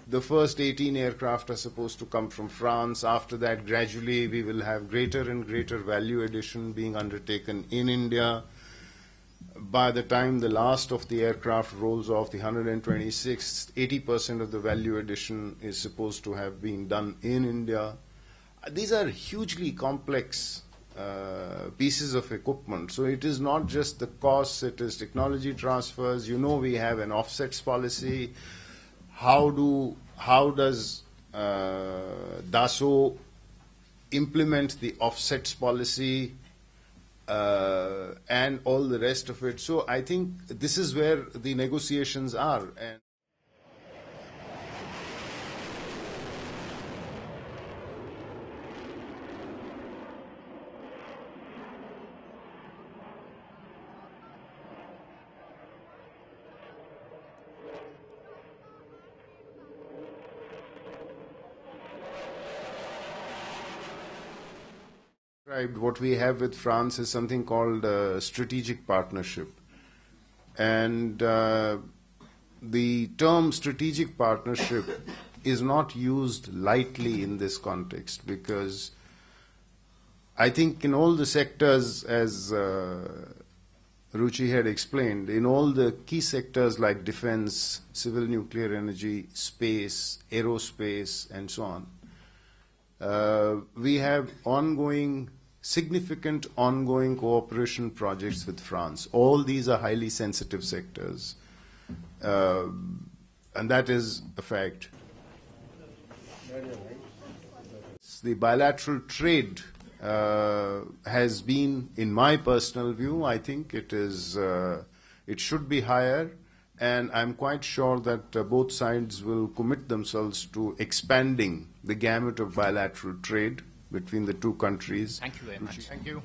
the first 18 aircraft are supposed to come from France. After that, gradually, we will have greater and greater value addition being undertaken in India. By the time the last of the aircraft rolls off, the 126, 80% of the value addition is supposed to have been done in India. These are hugely complex pieces of equipment. So it is not just the costs, it is technology transfers. You know, we have an offsets policy. How does Dassault implement the offsets policy and all the rest of it? So I think this is where the negotiations are. And what we have with France is something called a strategic partnership. And the term strategic partnership is not used lightly in this context, because I think in all the sectors, as Ruchi had explained, in all the key sectors like defense, civil nuclear energy, space, aerospace, and so on, we have significant ongoing cooperation projects with France. All these are highly sensitive sectors, and that is a fact. The bilateral trade has been, in my personal view, I think it should be higher, and I'm quite sure that both sides will commit themselves to expanding the gamut of bilateral trade between the two countries. Thank you very much. Thank you.